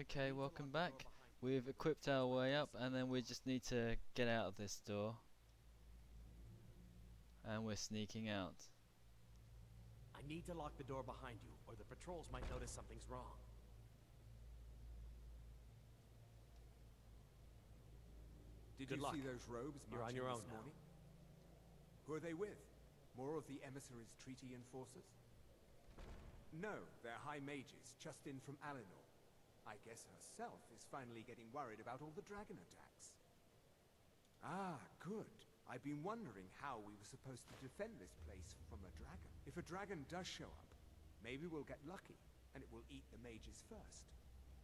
Okay, welcome back. We've equipped our way up and then we just need to get out of this door. And we're sneaking out. I need to lock the door behind you, or the patrols might notice something's wrong. Did Good you luck. see those robes You're on marching your this own now. morning? Who are they with? More of the emissaries' treaty enforcers? No, they're high mages, just in from Alinor. I guess herself is finally getting worried about all the dragon attacks. Ah, good. I've been wondering how we were supposed to defend this place from a dragon. If a dragon does show up, maybe we'll get lucky, and it will eat the mages first.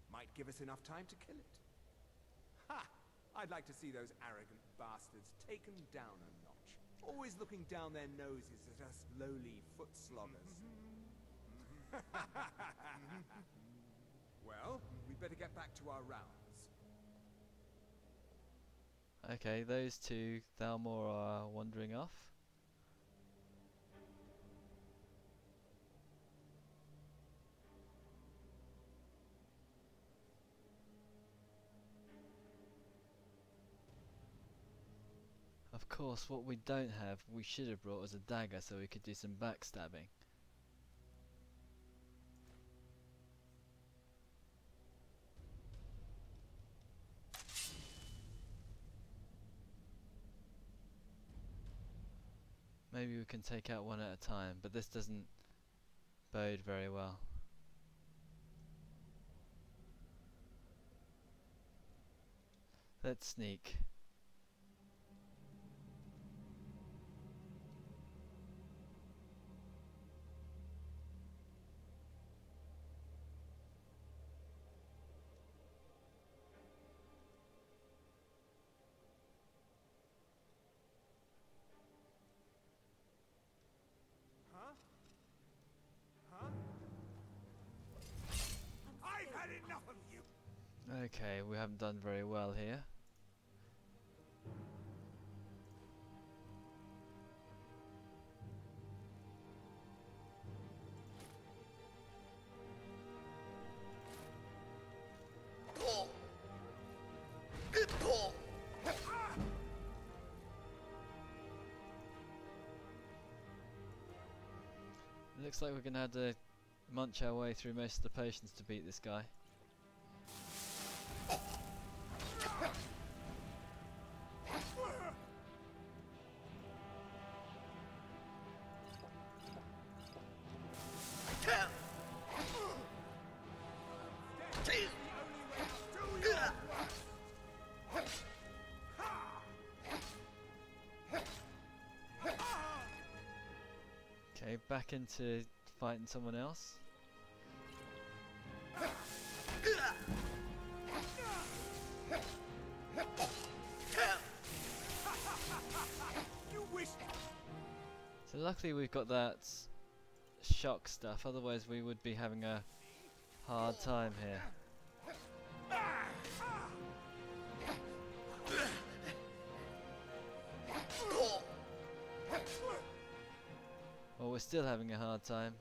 Might give us enough time to kill it. Ha! I'd like to see those arrogant bastards taken down a notch. Always looking down their noses at us lowly foot sloggers. Well, we'd better get back to our rounds. Okay, those two Thalmor are wandering off. Of course, what we don't have, we should have brought as a dagger so we could do some backstabbing. Maybe we can take out one at a time, but this doesn't bode very well. Let's sneak. Huh? Huh? I've had enough of you! Okay, we haven't done very well here. Looks like we're gonna have to munch our way through most of the potions to beat this guy. Okay, back into fighting someone else. You wish. So luckily we've got that shock stuff, otherwise we would be having a hard time here. Well, we're still having a hard time.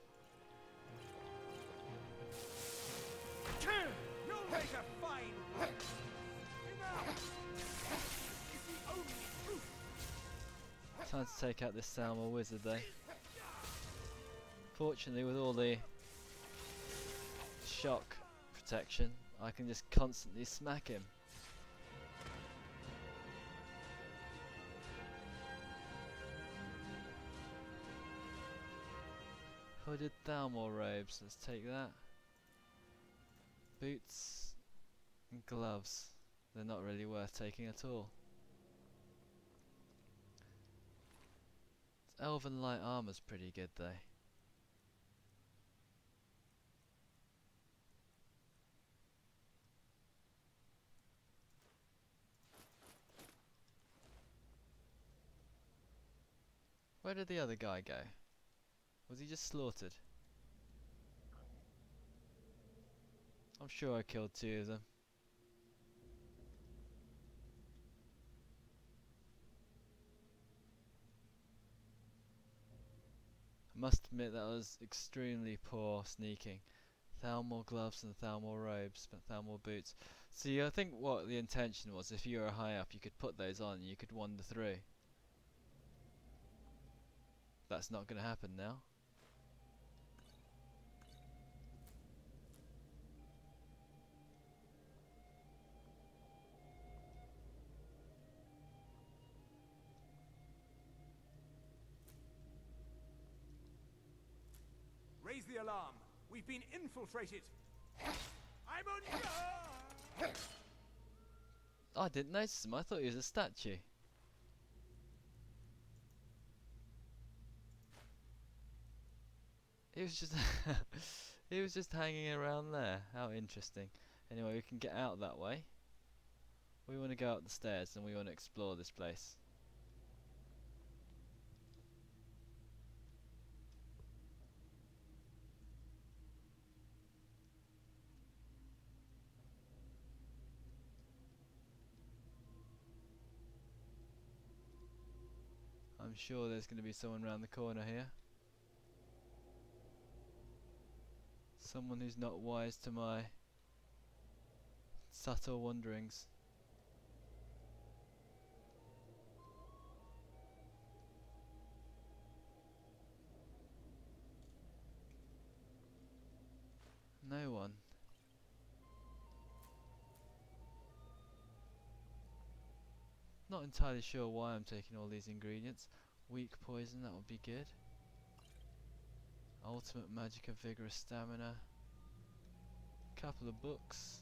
You'll make a fine one. Enough. It's the only truth. Time to take out this Thalmor wizard though. Fortunately, with all the shock protection, I can just constantly smack him. Hooded Thalmor robes, let's take that. Boots and gloves, they're not really worth taking at all. Elven light armor's pretty good though. Where did the other guy go? Was he just slaughtered? I'm sure I killed two of them. I must admit that was extremely poor sneaking. Thalmor gloves and Thalmor robes, but Thalmor boots. See, I think what the intention was, if you were high up, you could put those on and you could wander through. That's not going to happen now. Raise the alarm. We've been infiltrated. I'm on. I didn't notice him. I thought he was a statue. He was just he was just hanging around there. How interesting. Anyway, we can get out that way. We want to go up the stairs and we want to explore this place. I'm sure there's going to be someone around the corner here. Someone who's not wise to my subtle wanderings. No one. Not entirely sure why I'm taking all these ingredients. Weak poison, that would be good. Ultimate magicka, vigorous stamina. Couple of books.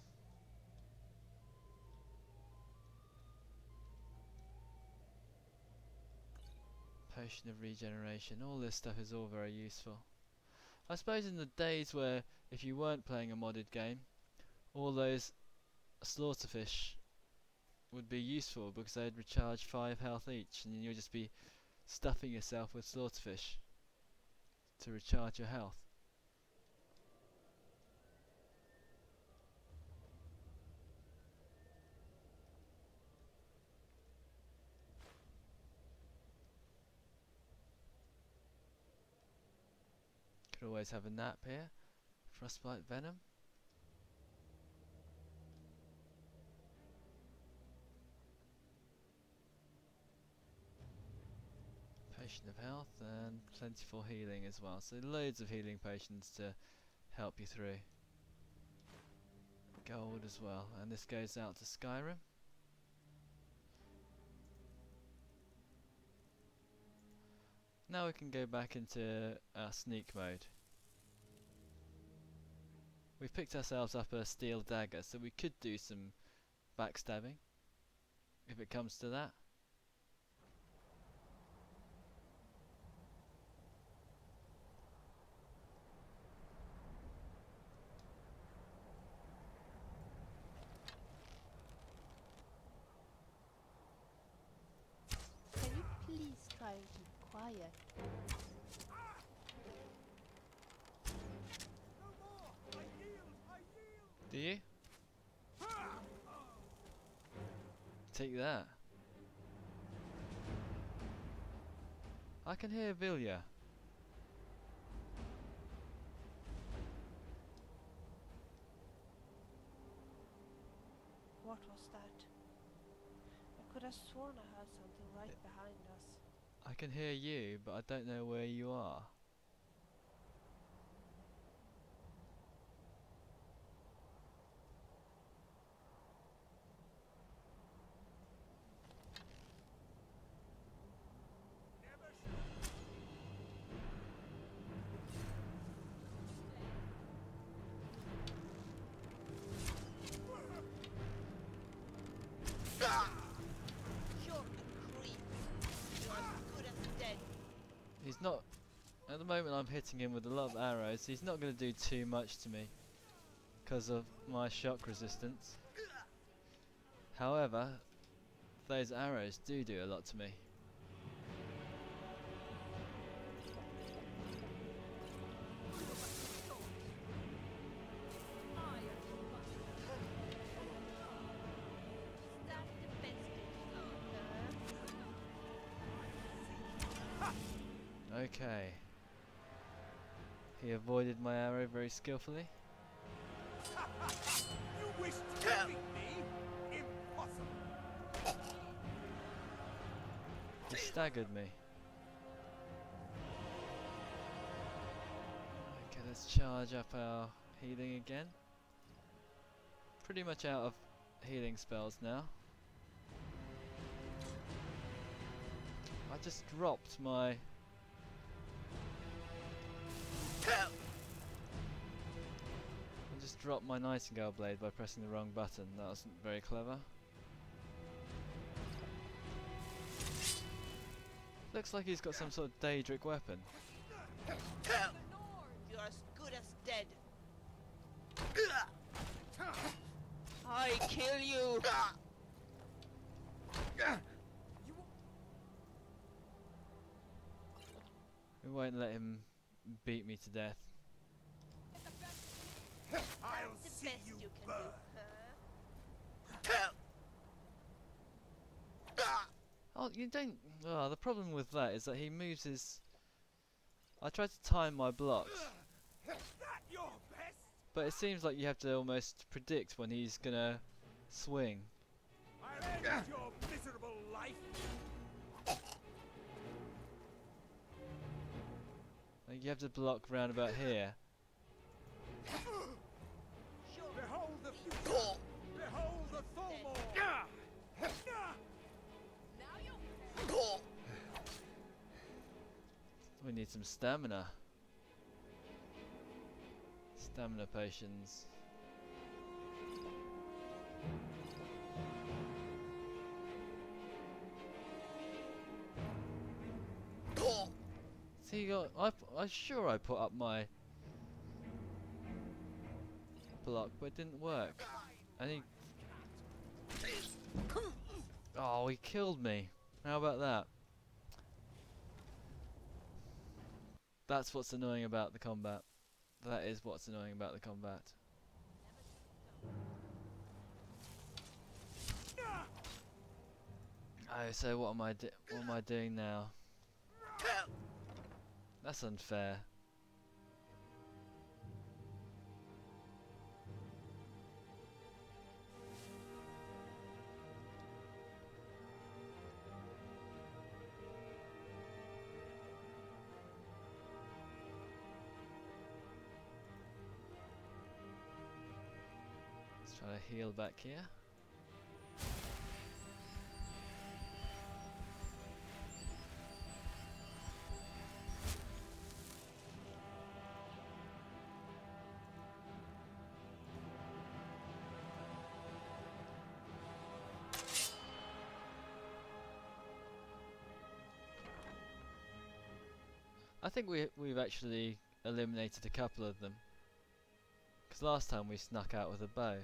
Potion of regeneration. All this stuff is all very useful. I suppose in the days where if you weren't playing a modded game, all those slaughterfish would be useful because they'd recharge 5 health each, and you'll just be stuffing yourself with slaughterfish to recharge your health. Could always have a nap here. Frostbite venom. Potion of health and plentiful healing as well. So loads of healing potions to help you through. Gold as well. And this goes out to Skyrim. Now we can go back into our sneak mode. We've picked ourselves up a steel dagger, so we could do some backstabbing if it comes to that. Can you please try and keep quiet? Do you? Take that. I can hear Vija. What was that? I could have sworn I heard something right behind us. I can hear you, but I don't know where you are. You're a creep. You're as good as dead. He's not... At the moment I'm hitting him with a lot of arrows. He's not going to do too much to me because of my shock resistance. However, those arrows do a lot to me. Is that the best you Okay. He avoided my arrow very skillfully. He staggered me. Okay, let's charge up our healing again. Pretty much out of healing spells now. I just dropped my... I just dropped my Nightingale blade by pressing the wrong button. That wasn't very clever. Looks like he's got some sort of Daedric weapon. You're as good as dead. I kill you. We won't let him beat me to death. I'll The see best you you can burn. do, huh? Oh, you don't... Oh, the problem with that is that he moves his... I tried to time my blocks, That your best? but it seems like you have to almost predict when he's gonna swing. I'll end your miserable life. Like you have to block round about here. Sure. Behold the future. Behold the Thalmor. We need some stamina. Stamina potions. See, I'm sure I put up my block, but it didn't work. And he... Oh, he killed me. How about that? That's what's annoying about the combat. That is what's annoying about the combat. Oh, so what am I doing now? That's unfair. Let's try to heal back here. I think we've actually eliminated a couple of them. Because last time we snuck out with a bow.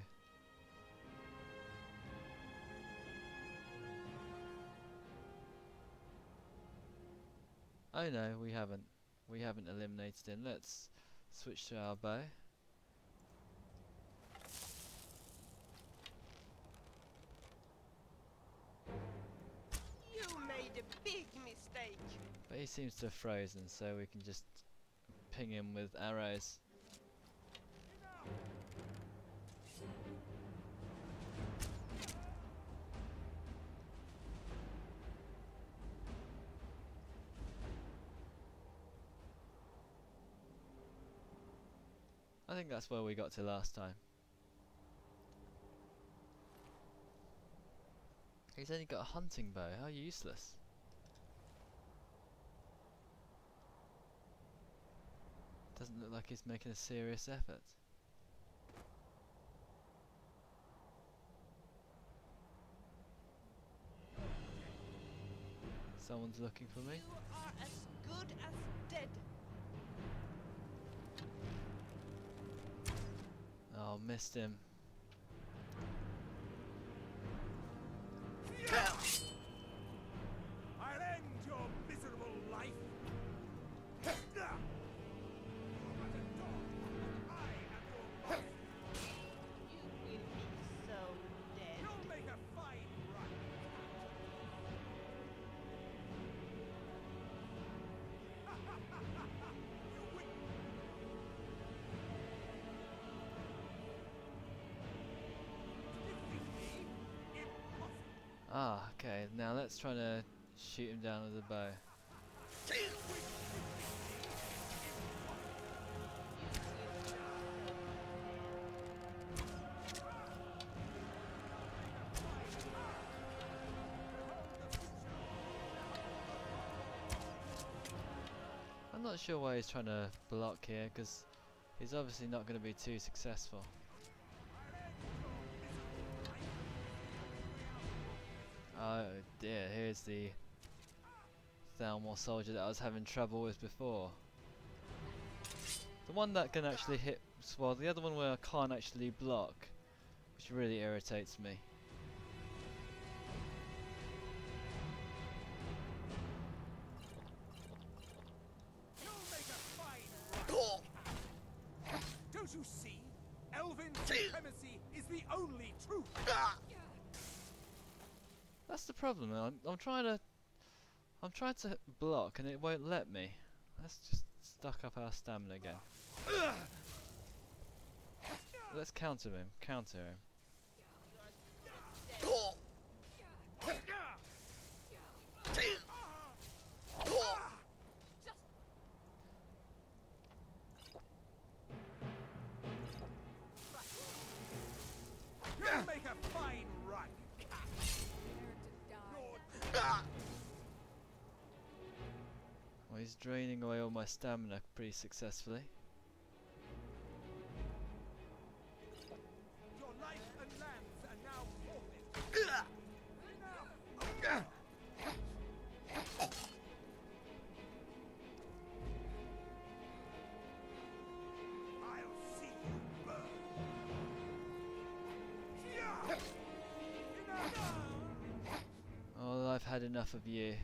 Oh no, we haven't. We haven't eliminated him. Let's switch to our bow. You made a big mistake. But he seems to have frozen, so we can just ping him with arrows. I think that's where we got to last time. He's only got a hunting bow, how useless. Doesn't look like he's making a serious effort. Someone's looking for me. You are as good as dead. Oh, missed him. I'll end your miserable life. You will be so dead. You'll make a fine run. You win. Defeat me? Impossible. Ah, okay. Now let's try to Shoot him down with a bow. I'm not sure why he's trying to block here, because he's obviously not going to be too successful. Oh dear, here's the Thalmor soldier that I was having trouble with before. The one that can actually hit, well, the other one where I can't actually block, which really irritates me. Don't you see? Elven supremacy is the only truth. That's the problem. I'm trying to block and it won't let me. Let's just stock up our stamina again. Let's counter him. Counter him. You'll make a fine run. Well, he's draining away all my stamina pretty successfully. Your life and lands are now forfeit. I'll see you burn. Oh, I've had enough of you.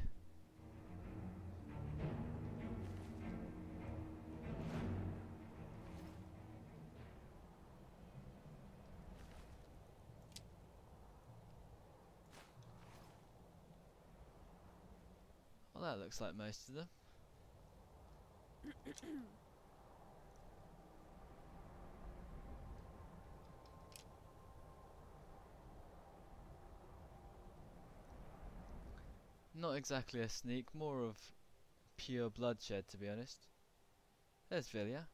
Well, that looks like most of them. Not exactly a sneak, more of pure bloodshed, to be honest. There's Vija.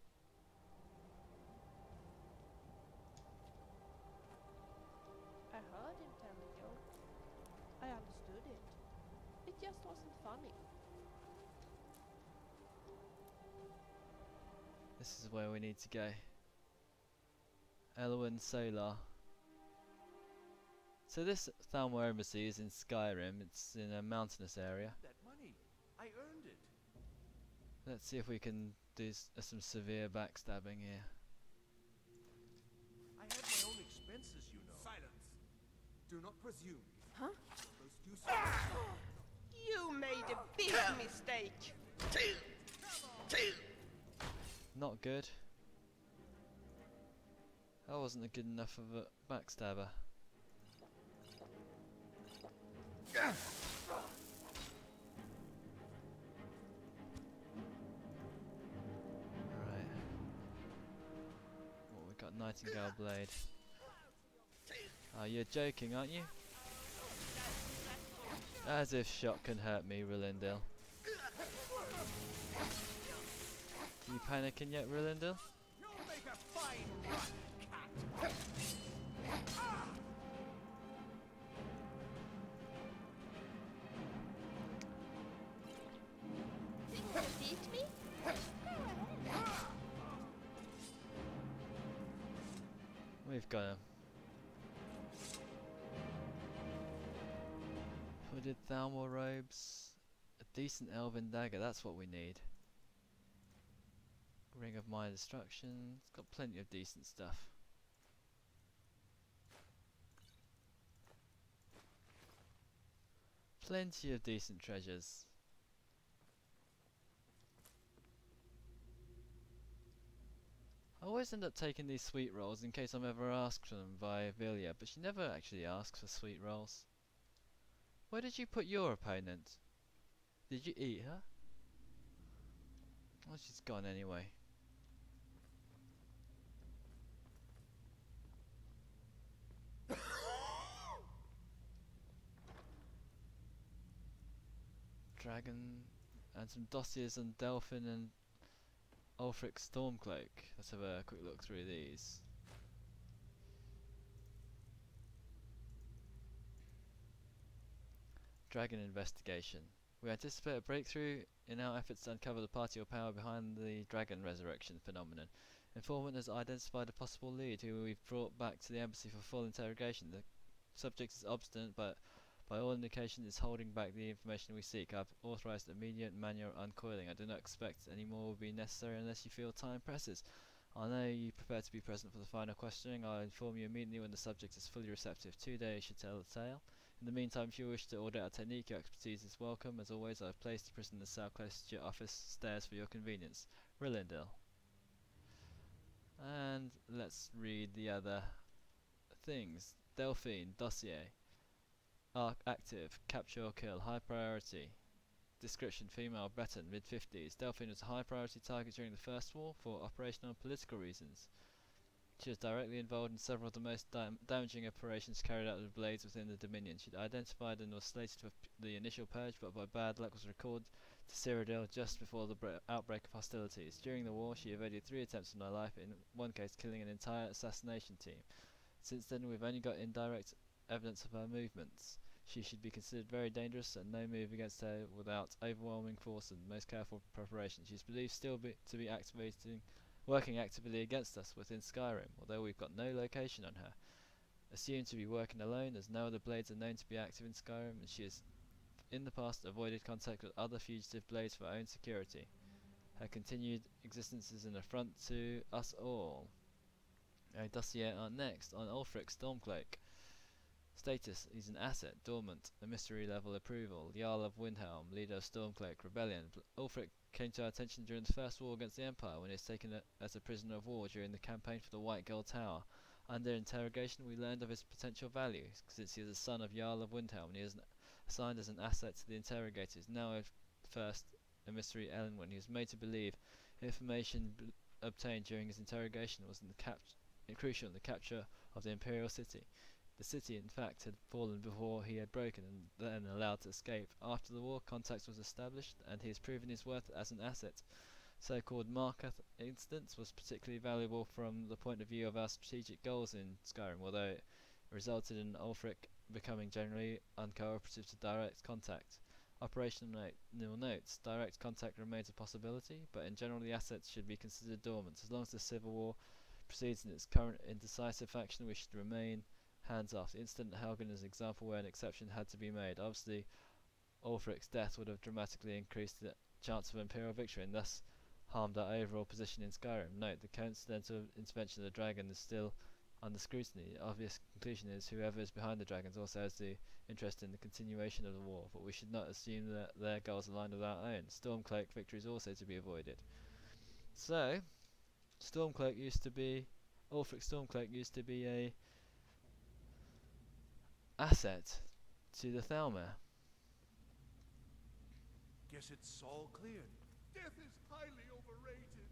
I heard him telling you. I understood it. It just wasn't funny. This is where we need to go. Elwyn Solar. So this Thalmor Embassy is in Skyrim. It's in a mountainous area. That money, I earned it. Let's see if we can do some severe backstabbing here. I had my own expenses, you know. Silence. Do not presume. Huh? Most useful. You made a big mistake. Not good. That wasn't a good enough of a backstabber. Right. What we got? Nightingale blade. Oh, you're joking, aren't you? As if shot can hurt me, Rillendil. You panicking yet, Rillendil? You'll make a fine run, cat. Beat me? We've got him. Hooded Thalmor robes. A decent elven dagger, that's what we need. Ring of Minor Destruction. It's got plenty of decent stuff. Plenty of decent treasures. I always end up taking these sweet rolls in case I'm ever asked for them by Vija, but she never actually asks for sweet rolls. Where did you put your opponent? Did you eat her? Well, she's gone anyway. Dragon and some dossiers on Delphin and Ulfric Stormcloak. Let's have a quick look through these. Dragon investigation. We anticipate a breakthrough in our efforts to uncover the party or power behind the dragon resurrection phenomenon. Informant has identified a possible lead who we've brought back to the embassy for full interrogation. The subject is obstinate, but by all indications is holding back the information we seek. I've authorized immediate manual uncoiling. I do not expect any more will be necessary unless you feel time presses. I know you prefer to be present for the final questioning. I'll inform you immediately when the subject is fully receptive. 2 days should tell the tale. In the meantime, if you wish to audit our technique, your expertise is welcome. As always, I have placed the prisoner's cell close to your office stairs for your convenience. Rillendil. And let's read the other things. Delphine, dossier. Arc active, capture or kill, high priority. Description, female, Breton, mid-50s. Delphine was a high priority target during the First War for operational and political reasons. She was directly involved in several of the most damaging operations carried out with blades within the Dominion. She'd identified and was slated for the initial purge, but by bad luck was recalled to Cyrodiil just before the outbreak of hostilities. During the war, she evaded 3 attempts on her life, in one case killing an entire assassination team. Since then, we've only got indirect evidence of her movements. She should be considered very dangerous, and no move against her without overwhelming force and most careful preparation. She's believed still to be working actively against us within Skyrim, although we've got no location on her. Assumed to be working alone, as no other blades are known to be active in Skyrim, and she has in the past avoided contact with other fugitive blades for her own security. Her continued existence is an affront to us all. A dossier are next on Ulfric Stormcloak. Status: he's an asset, dormant, a mystery level approval. Jarl of Windhelm, leader of Stormcloak Rebellion. Ulfric came to our attention during the First War against the Empire when he was taken as a prisoner of war during the campaign for the White Gull Tower. Under interrogation we learned of his potential value, since he is a son of Jarl of Windhelm and he is assigned as an asset to the interrogators. Now at first a mystery Elwyn, he was made to believe information obtained during his interrogation was crucial in the capture of the Imperial City. The city, in fact, had fallen before he had broken and then allowed to escape. After the war, contact was established, and he has proven his worth as an asset. So-called Markarth instance was particularly valuable from the point of view of our strategic goals in Skyrim, although it resulted in Ulfric becoming generally uncooperative to direct contact. Operational notes: direct contact remains a possibility, but in general the assets should be considered dormant. As long as the civil war proceeds in its current indecisive faction, we should remain hands off. The incident at Helgen is an example where an exception had to be made. Obviously, Ulfric's death would have dramatically increased the chance of Imperial victory and thus harmed our overall position in Skyrim. Note: the coincidental intervention of the dragon is still under scrutiny. The obvious conclusion is whoever is behind the dragons also has the interest in the continuation of the war, but we should not assume that their goals align with our own. Stormcloak victory is also to be avoided. So, Ulfric Stormcloak used to be a asset to the Thalmor. Guess it's all cleared. Death is highly overrated.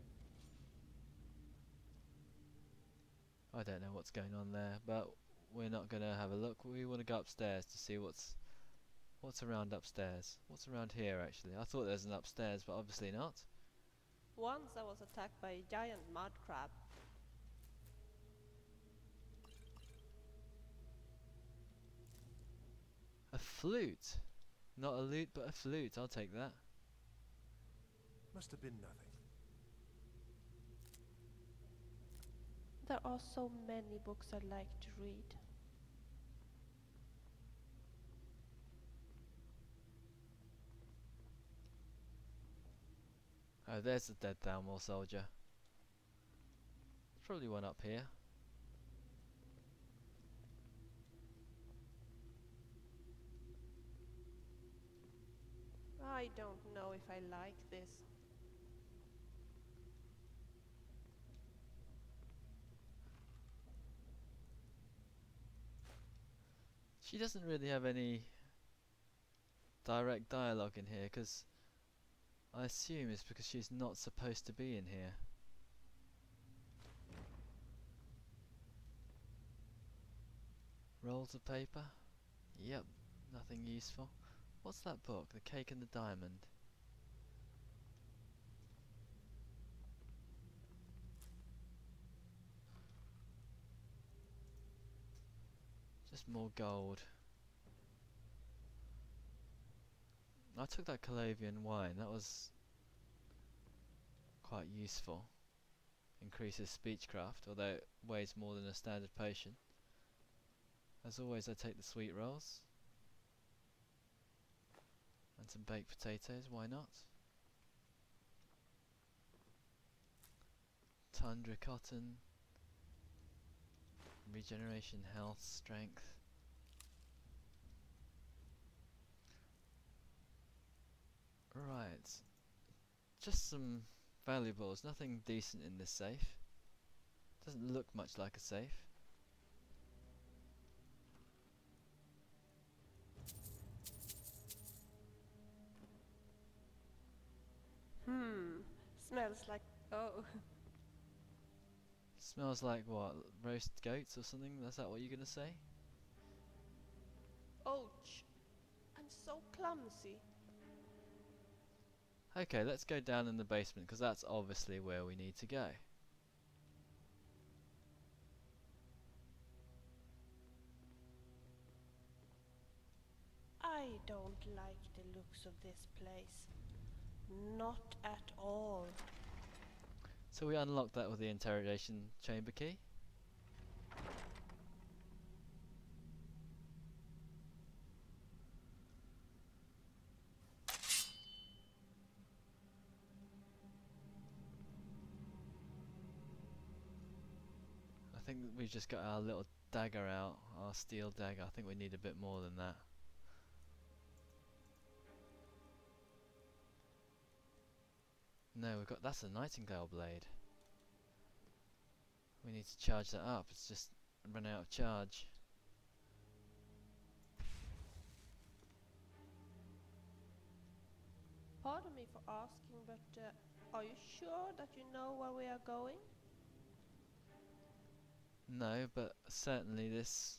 I don't know what's going on there, but we're not going to have a look. We want to go upstairs to see what's around upstairs. What's around here, actually? I thought there's an upstairs, but obviously not. Once I was attacked by a giant mud crab. A flute! Not a lute, but a flute. I'll take that. Must have been nothing. There are so many books I like to read. Oh, there's the dead Thalmor soldier. There's probably one up here. I don't know if I like this. She doesn't really have any direct dialogue in here, because I assume it's because she's not supposed to be in here. Rolls of paper? Yep, nothing useful. What's that book? The Cake and the Diamond. Just more gold. I took that Calavian wine. That was quite useful. Increases speechcraft, although it weighs more than a standard potion. As always, I take the sweet rolls. And some baked potatoes, why not? Tundra cotton. Regeneration, health, strength. Right. Just some valuables, nothing decent in this safe. Doesn't look much like a safe. Smells like... Oh. Smells like what? Roast goats or something? Is that what you're gonna say? Ouch. I'm so clumsy. Okay, let's go down in the basement, because that's obviously where we need to go. I don't like the looks of this place. Not at all. So we unlocked that with the interrogation chamber key. I think that we've just got our little dagger out, our steel dagger. I think we need a bit more than that. No, we've got, that's a nightingale blade. We need to charge that up, it's just run out of charge. Pardon me for asking, but are you sure that you know where we are going? No, but certainly this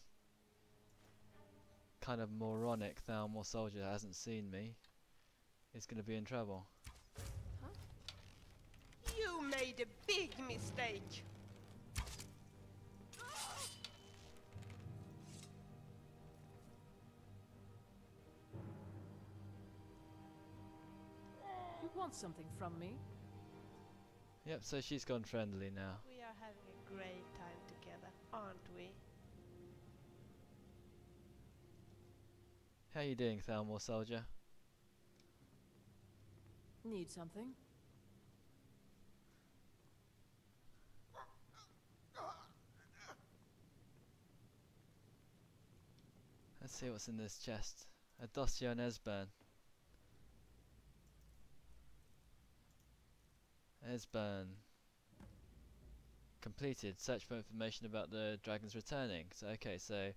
kind of moronic Thalmor soldier hasn't seen me. Is going to be in trouble. You made a big mistake. You want something from me? Yep, so she's gone friendly now. We are having a great time together, aren't we? How you doing, Thalmor soldier? Need something? Let's see what's in this chest. A dossier on Esbern. Esbern. Completed. Search for information about the dragons returning. So okay, so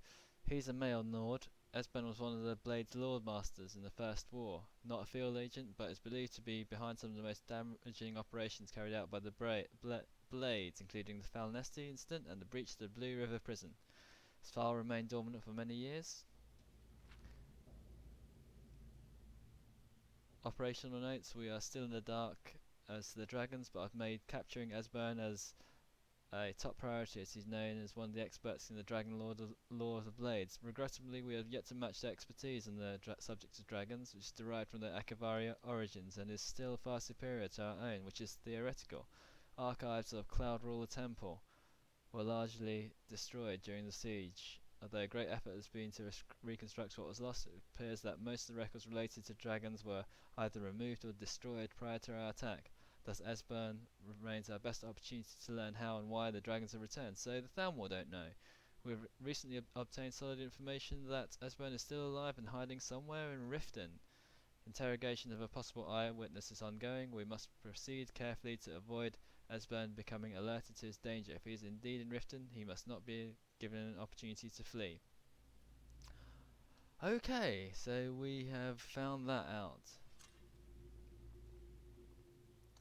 he's a male Nord. Esbern was one of the Blade's Lord Masters in the First War. Not a field agent, but is believed to be behind some of the most damaging operations carried out by the Blades, including the Falnesti incident and the breach of the Blue River prison. His file remained dormant for many years. Operational notes: we are still in the dark as the dragons, but I've made capturing Esbern as a top priority, as he's known as one of the experts in the Dragon Law of the Blades. Regrettably, we have yet to match their expertise in the subject of dragons, which is derived from their Akavaria origins and is still far superior to our own, which is theoretical. Archives of Cloud Ruler Temple were largely destroyed during the siege. Although a great effort has been to reconstruct what was lost, it appears that most of the records related to dragons were either removed or destroyed prior to our attack. Thus Esbern remains our best opportunity to learn how and why the dragons have returned. So the Thalmor don't know. We've recently obtained solid information that Esbern is still alive and hiding somewhere in Riften. Interrogation of a possible eyewitness is ongoing. We must proceed carefully to avoid Esbern becoming alerted to his danger. If he is indeed in Riften, he must not be given an opportunity to flee. Okay, so we have found that out.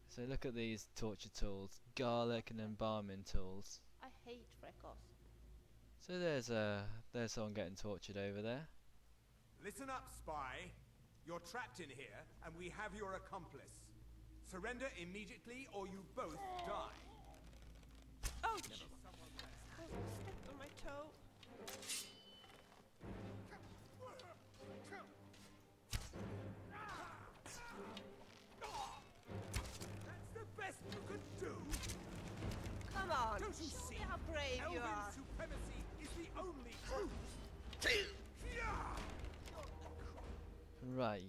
So look at these torture tools, garlic and embalming tools. I hate freckles. So there's someone getting tortured over there. Listen up, spy. You're trapped in here, and we have your accomplice. Surrender immediately, or you both die. Ouch! Stepped on my toe. That's the best you could do. Come on, Don't you show see? me how brave you Elven are. supremacy is the only truth. Right.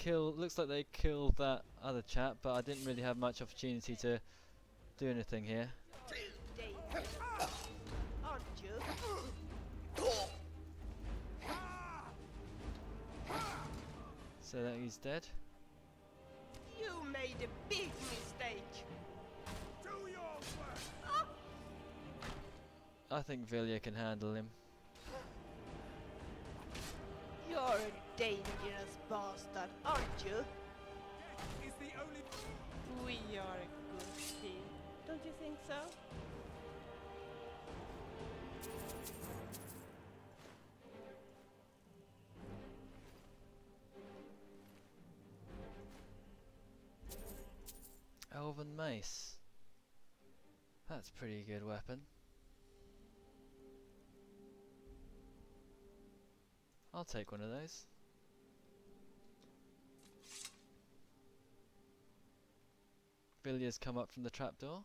Looks like they killed that other chap, but I didn't really have much opportunity to do anything here. Dangerous, aren't you? So that he's dead. You made a big mistake. Do your work. I think Vilja can handle him. You're a dangerous bastard, aren't you? Death is the only. We are a good team. Don't you think so? Elven mace. That's a pretty good weapon. I'll take one of those. Villiers come up from the trapdoor.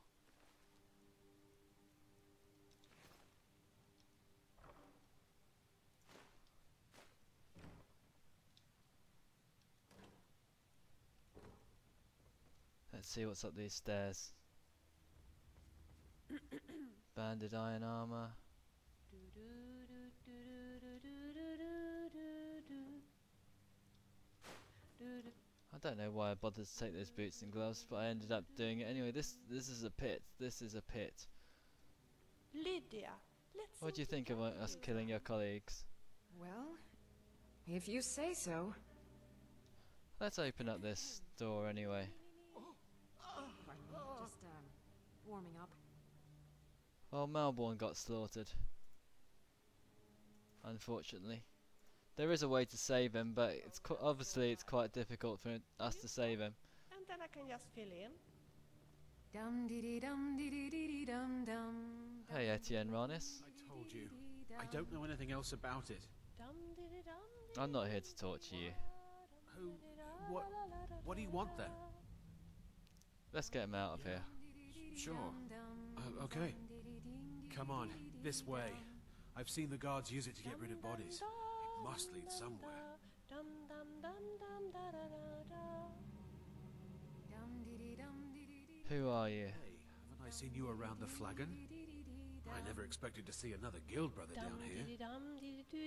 Let's see what's up these stairs. Banded iron armor. I don't know why I bothered to take those boots and gloves, but I ended up doing it anyway. This is a pit. This is a pit. Lydia, let's. What do you think about us killing your colleagues? Well, if you say so. Let's open up this door anyway. Pardon me, just warming up. Well, Malborn got slaughtered. Unfortunately. There is a way to save him, but it's obviously it's quite difficult for us to save him. And then I can just fill in. Dum dee dee dum dee dee dee dee dum dum. Hey, Etienne Ronis. I told you. I don't know anything else about it. I'm not here to torture you. Who? What do you want then? Let's get him out of here. Sure. Okay. Come on, this way. I've seen the guards use it to get rid of bodies. It must lead somewhere. Dum dee dee dum dee dee dee. Who are you? Hey, haven't I seen you around the flagon? I never expected to see another guild brother down here.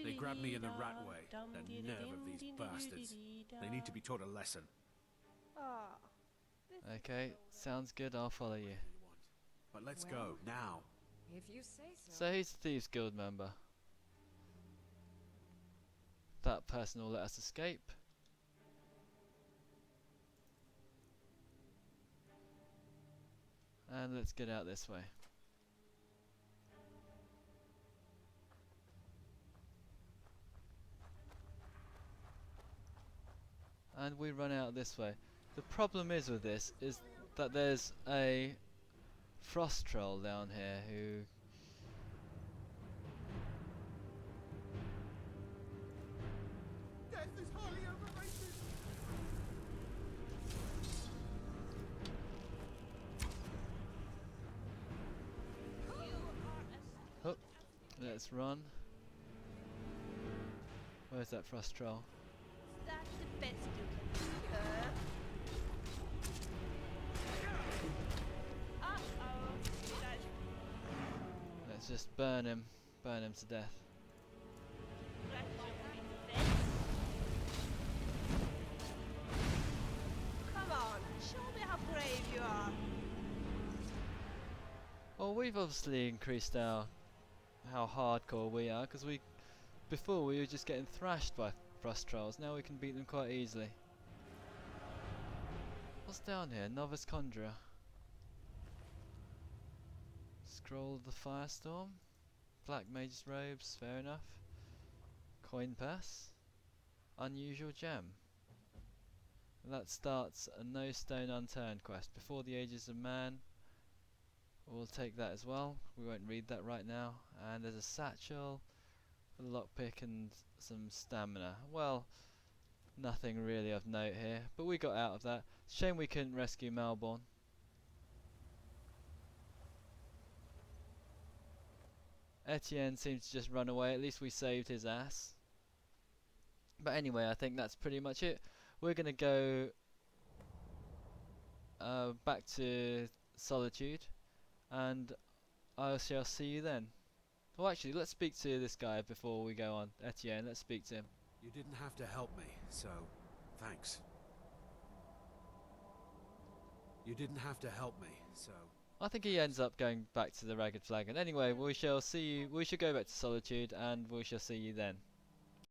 They grabbed me in the rat way. The nerve of these bastards. They need to be taught a lesson. Ah, Okay, sounds good, I'll follow you. But let's go, now. If you say so. So who's the Thieves Guild member? That person will let us escape. And let's get out this way. And we run out this way. The problem is with this is that there's a frost troll down here who Death is highly overrated. oh, let's run. Where's that frost troll? that's the best you can do, huh? Uh-oh. Let's just burn him to death. Come on, show me how brave you are. Well, we've obviously increased how hardcore we are, because before we were just getting thrashed by frost trolls. Now we can beat them quite easily. What's down here? Novice Conjurer. Scroll of the Firestorm. Black Mage's Robes, fair enough. Coin Pass. unusual gem. And that starts a no stone unturned quest. Before the ages of man. We'll take that as well. We won't read that right now. And there's a satchel, a lockpick and some stamina. Well, nothing really of note here, but we got out of that. Shame we couldn't rescue Malborn. Etienne seems to just run away. At least we saved his ass. But anyway, I think that's pretty much it. We're going to go back to Solitude, and I shall see you then. Well, actually, let's speak to this guy before we go on. Etienne, let's speak to him. You didn't have to help me, so thanks. You didn't have to help me, so... I think he ends up going back to the Ragged Flagon. Anyway, we shall see you. We shall go back to Solitude, and we shall see you then.